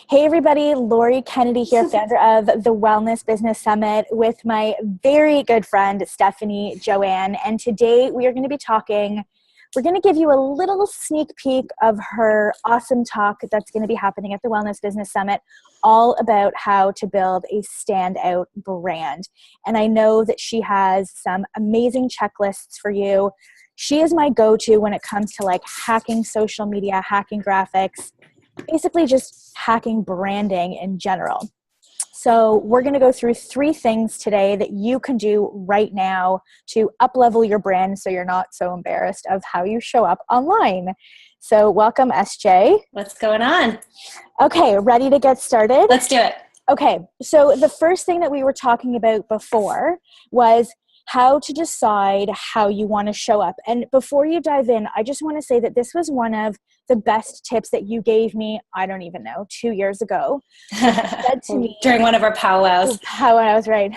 Hey everybody, Lori Kennedy here, founder of the Wellness Business Summit with my very good friend, Stephanie Joanne. And today we are going to be we're going to give you a little sneak peek of her awesome talk that's going to be happening at the Wellness Business Summit, all about how to build a standout brand. And I know that she has some amazing checklists for you. She is my go-to when it comes to like hacking social media, hacking graphics, basically just hacking branding in general. So we're going to go through 3 things today that you can do right now to up-level your brand so you're not so embarrassed of how you show up online. So welcome, SJ. What's going on? Okay, ready to get started? Let's do it. Okay, so the first thing that we were talking about before was how to decide how you want to show up. And before you dive in, I just want to say that this was one of the best tips that you gave me, I don't even know, 2 years ago. Said to me, during one of our powwows. Powwows, right.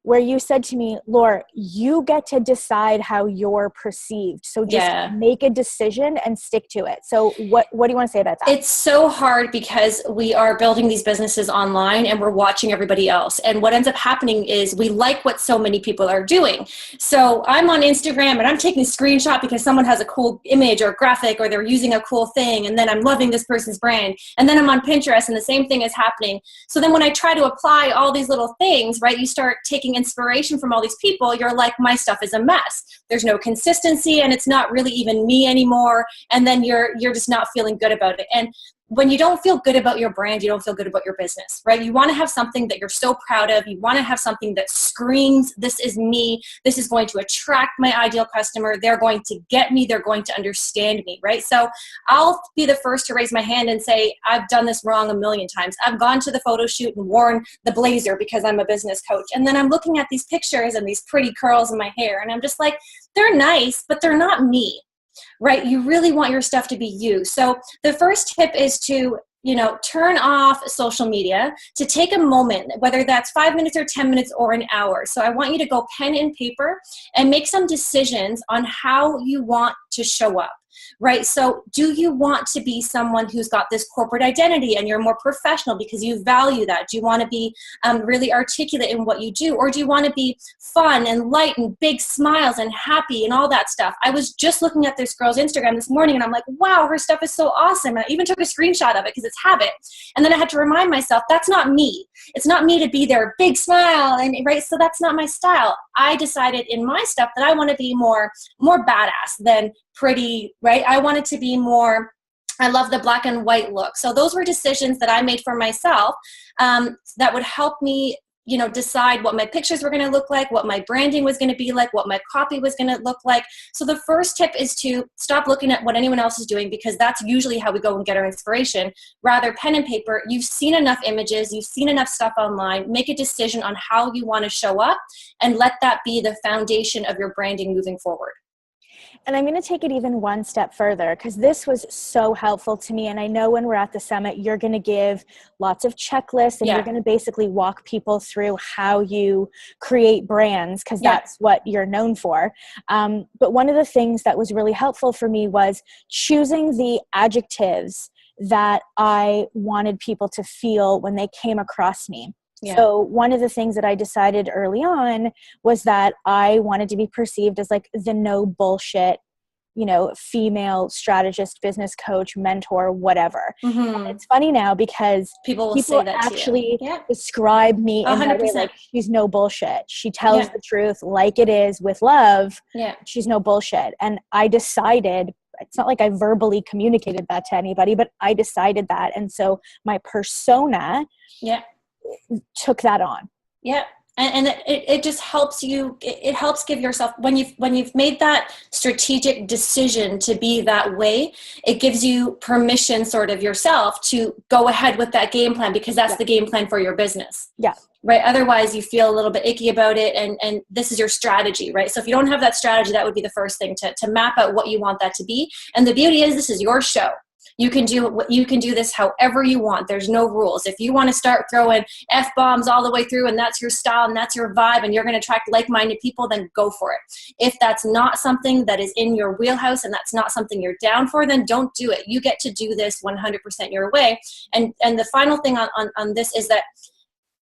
Where you said to me, Laura, you get to decide how you're perceived. So just make a decision and stick to it. So what do you want to say about that? It's so hard because we are building these businesses online and we're watching everybody else. And what ends up happening is we like what so many people are doing. So I'm on Instagram and I'm taking a screenshot because someone has a cool image or graphic or they're using a cool thing. And then I'm loving this person's brand. And then I'm on Pinterest and the same thing is happening. So then when I try to apply all these little things, right, you start taking inspiration from all these people, you're like, my stuff is a mess. There's no consistency and it's not really even me anymore. And then you're just not feeling good about it. And when you don't feel good about your brand, you don't feel good about your business, right? You want to have something that you're so proud of. You want to have something that screams, this is me. This is going to attract my ideal customer. They're going to get me. They're going to understand me, right? So I'll be the first to raise my hand and say, I've done this wrong a million times. I've gone to the photo shoot and worn the blazer because I'm a business coach. And then I'm looking at these pictures and these pretty curls in my hair. And I'm just like, they're nice, but they're not me. Right? You really want your stuff to be you. So the first tip is to, turn off social media, to take a moment, whether that's 5 minutes or 10 minutes or an hour. So I want you to go pen and paper and make some decisions on how you want to show up. Right? So do you want to be someone who's got this corporate identity and you're more professional because you value that? Do you want to be really articulate in what you do? Or do you want to be fun and light and big smiles and happy and all that stuff? I was just looking at this girl's Instagram this morning and I'm like, wow, her stuff is so awesome. And I even took a screenshot of it because it's habit. And then I had to remind myself, that's not me. It's not me to be their big smile. And right. So that's not my style. I decided in my stuff that I want to be more badass than pretty, right? I wanted to be more, I love the black and white look. So those were decisions that I made for myself that would help me, decide what my pictures were going to look like, what my branding was going to be like, what my copy was going to look like. So the first tip is to stop looking at what anyone else is doing because that's usually how we go and get our inspiration. Rather, pen and paper, you've seen enough images, you've seen enough stuff online, make a decision on how you want to show up and let that be the foundation of your branding moving forward. And I'm going to take it even one step further because this was so helpful to me. And I know when we're at the summit, you're going to give lots of checklists and you're going to basically walk people through how you create brands because that's what you're known for. But one of the things that was really helpful for me was choosing the adjectives that I wanted people to feel when they came across me. Yeah. So one of the things that I decided early on was that I wanted to be perceived as like the no bullshit, female strategist, business coach, mentor, whatever. Mm-hmm. And it's funny now because people say that actually describe me in that way, like she's no bullshit. She tells the truth like it is with love. Yeah. She's no bullshit. And I decided, it's not like I verbally communicated that to anybody, but I decided that. And so my persona took that on. Yeah. And it just helps you, it helps give yourself, when you've made that strategic decision to be that way, it gives you permission sort of yourself to go ahead with that game plan because that's the game plan for your business. Yeah. Right. Otherwise you feel a little bit icky about it and this is your strategy, right? So if you don't have that strategy, that would be the first thing to map out what you want that to be. And the beauty is this is your show. You can do this however you want. There's no rules. If you want to start throwing F-bombs all the way through and that's your style and that's your vibe and you're going to attract like-minded people, then go for it. If that's not something that is in your wheelhouse and that's not something you're down for, then don't do it. You get to do this 100% your way. And the final thing on this is that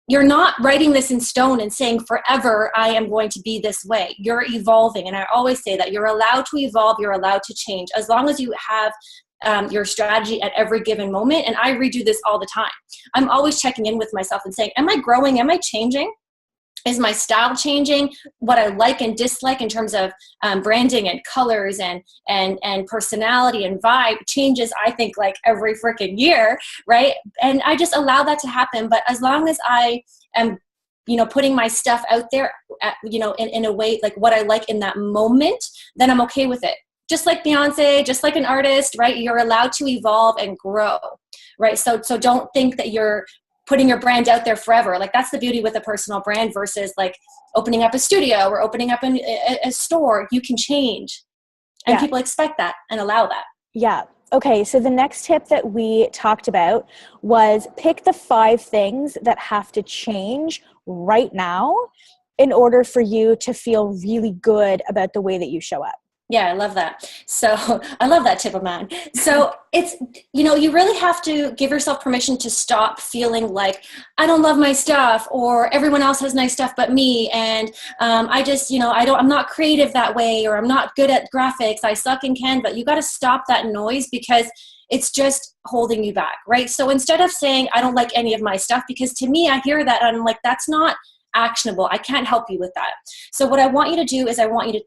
you're not writing this in stone and saying forever I am going to be this way. You're evolving. And I always say that you're allowed to evolve, you're allowed to change, as long as you have your strategy at every given moment. And I redo this all the time. I'm always checking in with myself and saying, am I growing? Am I changing? Is my style changing? What I like and dislike in terms of branding and colors and personality and vibe changes, I think, like every freaking year, right? And I just allow that to happen. But as long as I am, putting my stuff out there, in a way like what I like in that moment, then I'm okay with it. Just like Beyonce, just like an artist, right? You're allowed to evolve and grow, right? So don't think that you're putting your brand out there forever. Like, that's the beauty with a personal brand versus like opening up a studio or opening up a store. You can change, and people expect that and allow that. Yeah. Okay. So the next tip that we talked about was pick the 5 things that have to change right now in order for you to feel really good about the way that you show up. Yeah, I love that. So I love that tip of mine. So it's, you really have to give yourself permission to stop feeling like I don't love my stuff, or everyone else has nice stuff but me. And I'm not creative that way, or I'm not good at graphics. I suck in Canva. You got to stop that noise, because it's just holding you back, right? So instead of saying I don't like any of my stuff, because to me, I hear that and I'm like, that's not actionable. I can't help you with that. So what I want you to do is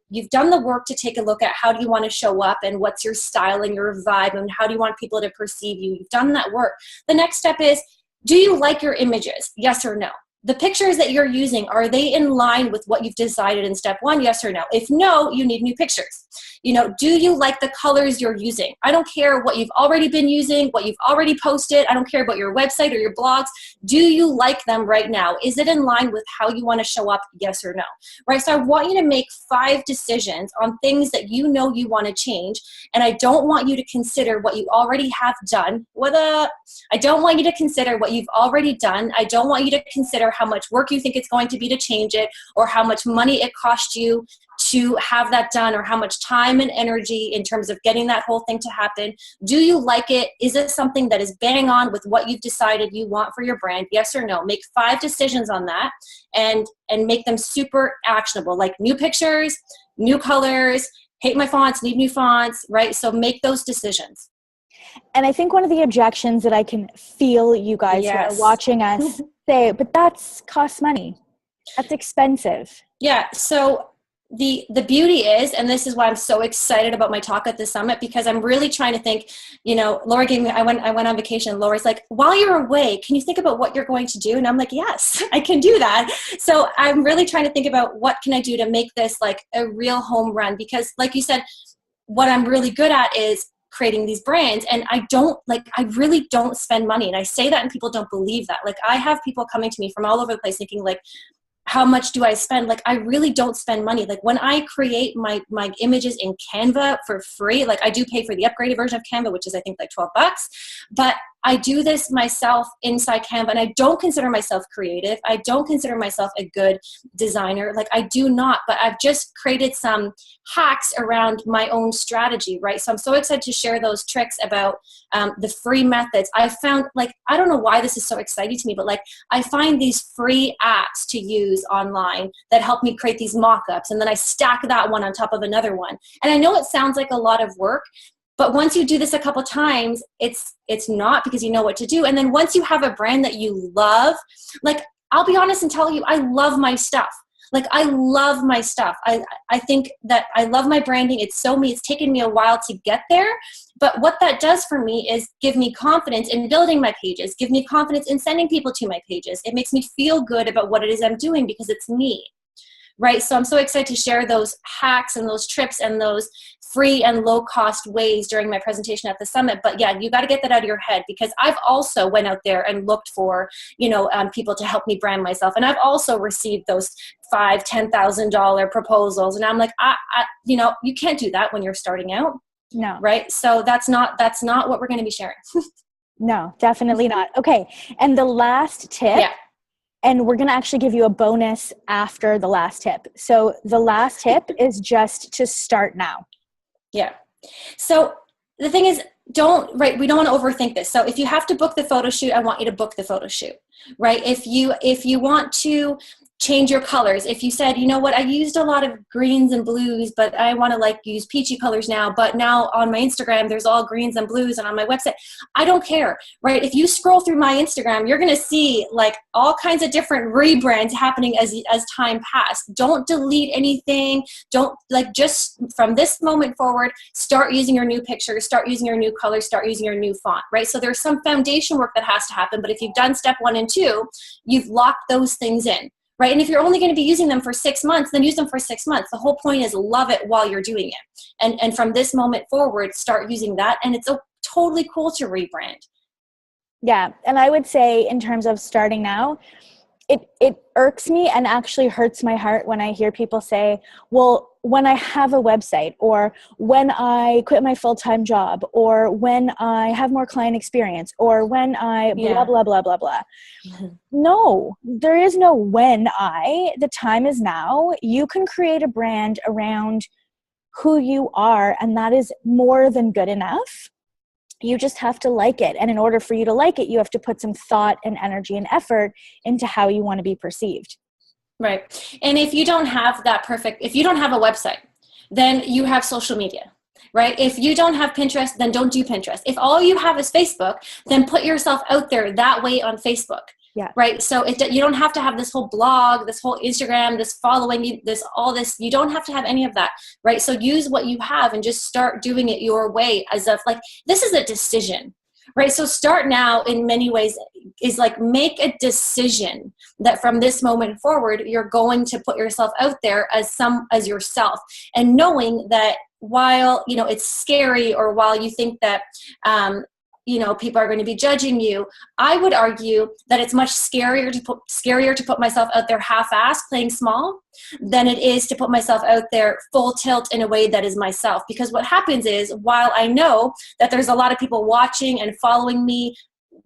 you've done the work to take a look at how do you want to show up and what's your style and your vibe and how do you want people to perceive you. You've done that work. The next step is, do you like your images? Yes or no? The pictures that you're using, are they in line with what you've decided in step 1? Yes or no? If no, you need new pictures. Do you like the colors you're using? I don't care what you've already been using, what you've already posted. I don't care about your website or your blogs. Do you like them right now? Is it in line with how you want to show up? Yes or no? Right? So I want you to make 5 decisions on things that you know you want to change. And I don't want you to consider what you already have done. I don't want you to consider what you've already done. I don't want you to consider how much work you think it's going to be to change it, or how much money it cost you to have that done, or how much time and energy in terms of getting that whole thing to happen. Do you like it? Is it something that is bang on with what you've decided you want for your brand? Yes or no? Make 5 decisions on that and make them super actionable, like new pictures, new colors, hate my fonts, need new fonts, right? So make those decisions. And I think one of the objections that I can feel you guys who are watching us say, but that's costs money. That's expensive. Yeah. So the beauty is, and this is why I'm so excited about my talk at the summit, because I'm really trying to think, Laura I went on vacation. Laura's like, while you're away, can you think about what you're going to do? And I'm like, yes, I can do that. So I'm really trying to think about what can I do to make this like a real home run, because like you said, what I'm really good at is creating these brands, and I really don't spend money. And I say that and people don't believe that. Like, I have people coming to me from all over the place thinking like, how much do I spend? Like, I really don't spend money. Like, when I create my images in Canva for free, like, I do pay for the upgraded version of Canva, which is I think like $12, but I do this myself inside Canva, and I don't consider myself creative. I don't consider myself a good designer. Like, I do not, but I've just created some hacks around my own strategy, right? So I'm so excited to share those tricks about the free methods. I found, like, I don't know why this is so exciting to me, but like, I find these free apps to use online that help me create these mock-ups, and then I stack that one on top of another one. And I know it sounds like a lot of work, but once you do this a couple times, it's not, because you know what to do. And then once you have a brand that you love, like, I'll be honest and tell you, I love my stuff. Like, I love my stuff. I think that I love my branding. It's so me. It's taken me a while to get there. But what that does for me is give me confidence in building my pages, give me confidence in sending people to my pages. It makes me feel good about what it is I'm doing because it's me. Right? So I'm so excited to share those hacks and those tips and those free and low cost ways during my presentation at the summit. But yeah, you got to get that out of your head, because I've also went out there and looked for, people to help me brand myself. And I've also received those $5,000, $10,000 proposals. And I'm like, you can't do that when you're starting out. No. Right. So that's not what we're going to be sharing. No, definitely not. Okay. And the last tip, and we're going to actually give you a bonus after the last tip. So the last tip is just to start now. Yeah. So the thing is, we don't want to overthink this. So if you have to book the photo shoot, I want you to book the photo shoot, right? If you want to change your colors, if you said, you know what, I used a lot of greens and blues, but I want to like use peachy colors now, but now on my Instagram, there's all greens and blues, and on my website, I don't care, right? If you scroll through my Instagram, you're going to see like all kinds of different rebrands happening as time passed. Don't delete anything. Don't just from this moment forward, start using your new pictures, start using your new colors, start using your new font, right? So there's some foundation work that has to happen, but if you've done step 1 and 2, you've locked those things in. Right. And if you're only going to be using them for 6 months, then use them for 6 months. The whole point is love it while you're doing it. And from this moment forward, start using that. And it's totally cool to rebrand. Yeah. And I would say in terms of starting now, it irks me and actually hurts my heart when I hear people say, well, when I have a website, or when I quit my full-time job, or when I have more client experience, or when I blah, blah, blah, blah, blah. Mm-hmm. No, there is no the time is now. You can create a brand around who you are, and that is more than good enough. You just have to like it. And in order for you to like it, you have to put some thought and energy and effort into how you want to be perceived. Right. And if you don't have if you don't have a website, then you have social media, right? If you don't have Pinterest, then don't do Pinterest. If all you have is Facebook, then put yourself out there that way on Facebook. Yeah. Right. So you don't have to have this whole blog, this whole Instagram, this following, you don't have to have any of that. Right. So use what you have and just start doing it your way, as if like, this is a decision. Right. So start now in many ways is like, make a decision that from this moment forward, you're going to put yourself out there as yourself, and knowing that while, it's scary, or while you think that, people are going to be judging you, I would argue that it's much scarier to put myself out there half-assed, playing small, than it is to put myself out there full tilt in a way that is myself. Because what happens is, while I know that there's a lot of people watching and following me,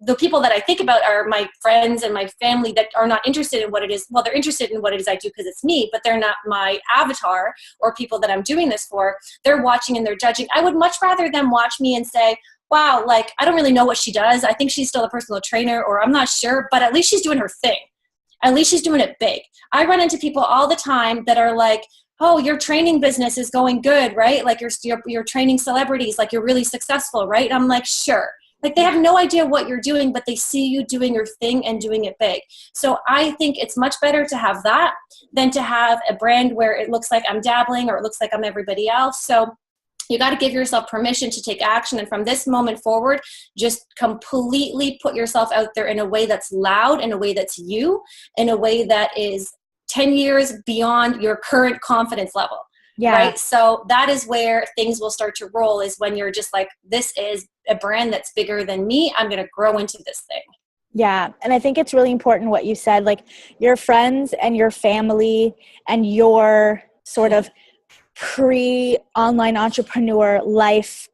the people that I think about are my friends and my family that are not interested in what it is. Well, they're interested in what it is I do because it's me, but they're not my avatar or people that I'm doing this for. They're watching and they're judging. I would much rather them watch me and say, wow, like, I don't really know what she does. I think she's still a personal trainer, or I'm not sure, but at least she's doing her thing. At least she's doing it big. I run into people all the time that are like, oh, your training business is going good, right? Like you're training celebrities, like you're really successful, right? I'm like, sure. Like, they have no idea what you're doing, but they see you doing your thing and doing it big. So I think it's much better to have that than to have a brand where it looks like I'm dabbling, or it looks like I'm everybody else. So you got to give yourself permission to take action. And from this moment forward, just completely put yourself out there in a way that's loud, in a way that's you, in a way that is 10 years beyond your current confidence level. Yeah. Right. So that is where things will start to roll, is when you're just like, this is a brand that's bigger than me. I'm going to grow into this thing. Yeah. And I think it's really important what you said, like your friends and your family and your sort of pre-online entrepreneur life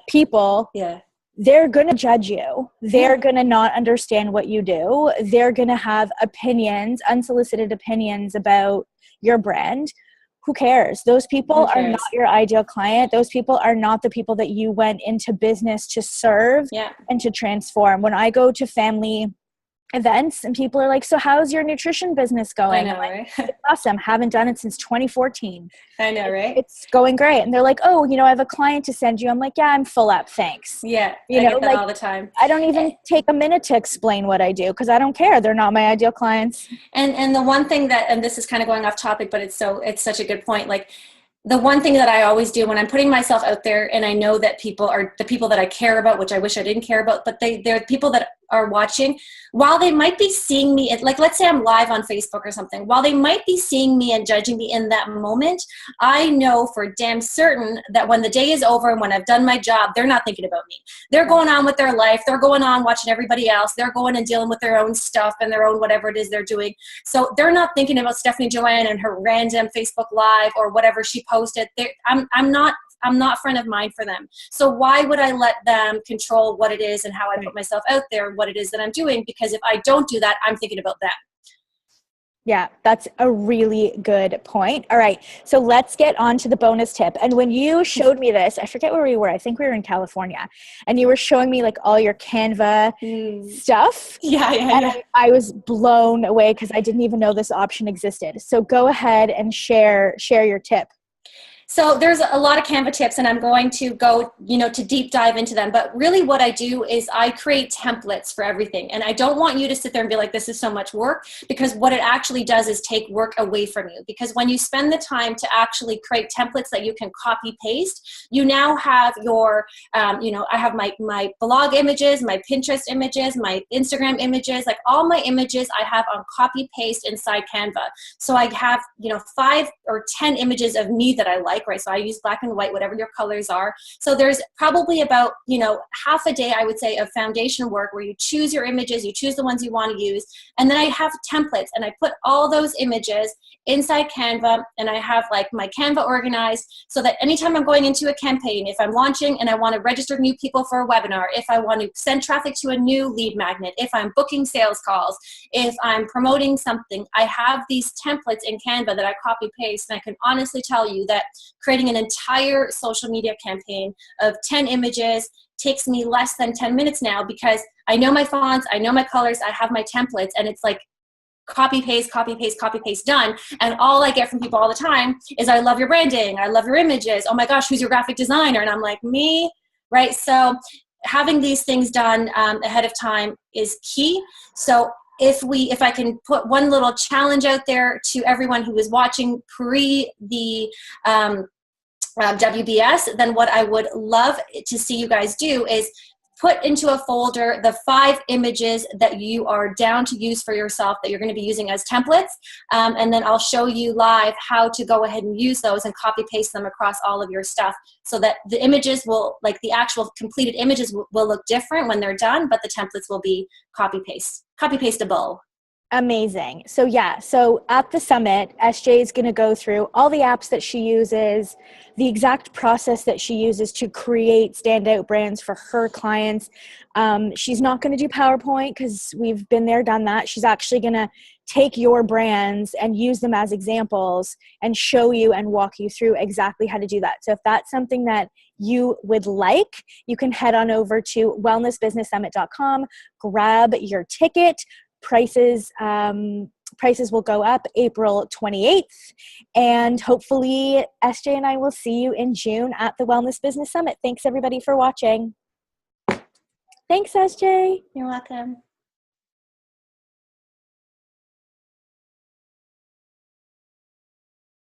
people, they're going to judge you. They're going to not understand what you do. They're going to have opinions, unsolicited opinions about your brand. Who cares? Those people are not your ideal client. Those people are not the people that you went into business to serve and to transform. When I go to family events and people are like, so how's your nutrition business going? I know, right? It's awesome. Haven't done it since 2014. I know, right? It's going great. And they're like, oh, I have a client to send you. I'm like, yeah, I'm full up. Thanks. Yeah. I get that all the time. I don't even take a minute to explain what I do because I don't care. They're not my ideal clients. And the one thing that, and this is kind of going off topic, but it's such a good point. Like, the one thing that I always do when I'm putting myself out there, and I know that people are the people that I care about, which I wish I didn't care about, but they're people that are watching, while they might be seeing me, like, let's say I'm live on Facebook or something, while they might be seeing me and judging me in that moment, I know for damn certain that when the day is over and when I've done my job, they're not thinking about me. They're going on with their life. They're going on watching everybody else. They're going and dealing with their own stuff and their own whatever it is they're doing. So they're not thinking about Stephanie Joanne and her random Facebook Live or whatever she posted. I'm not I'm not front of mind for them. So why would I let them control what it is and how I put myself out there, what it is that I'm doing? Because if I don't do that, I'm thinking about them. Yeah, that's a really good point. All right, so let's get on to the bonus tip. And when you showed me this, I forget where we were. I think we were in California. And you were showing me like all your Canva stuff. Yeah. And I was blown away because I didn't even know this option existed. So go ahead and share your tip. So there's a lot of Canva tips, and I'm going to go, to deep dive into them. But really what I do is I create templates for everything. And I don't want you to sit there and be like, this is so much work, because what it actually does is take work away from you. Because when you spend the time to actually create templates that you can copy paste, you now have your, I have my blog images, my Pinterest images, my Instagram images, like all my images I have on copy paste inside Canva. So I have, 5 or 10 images of me that I like. Right? So I use black and white, whatever your colors are. So there's probably about, half a day, I would say, of foundation work where you choose your images, you choose the ones you want to use. And then I have templates, and I put all those images inside Canva, and I have like my Canva organized so that anytime I'm going into a campaign, if I'm launching and I want to register new people for a webinar, if I want to send traffic to a new lead magnet, if I'm booking sales calls, if I'm promoting something, I have these templates in Canva that I copy paste, and I can honestly tell you that creating an entire social media campaign of 10 images takes me less than 10 minutes now, because I know my fonts, I know my colors, I have my templates, and it's like copy paste, copy paste, copy paste, done. And all I get from people all the time is, I love your branding, I love your images, oh my gosh, who's your graphic designer? And I'm like, me, right? So having these things done ahead of time is key. So if I can put one little challenge out there to everyone who is watching pre the WBS, then what I would love to see you guys do is put into a folder the 5 images that you are down to use for yourself, that you're going to be using as templates. And then I'll show you live how to go ahead and use those and copy paste them across all of your stuff, so that the images will, like the actual completed images will look different when they're done, but the templates will be copy pasteable. Amazing. So yeah, so at the summit, SJ is going to go through all the apps that she uses, the exact process that she uses to create standout brands for her clients. She's not going to do PowerPoint because we've been there, done that. She's actually going to take your brands and use them as examples and show you and walk you through exactly how to do that. So if that's something that you would like, you can head on over to wellnessbusinesssummit.com, grab your ticket. Prices will go up April 28th, and hopefully SJ and I will see you in June at the Wellness Business Summit. Thanks everybody for watching. Thanks, SJ. You're welcome.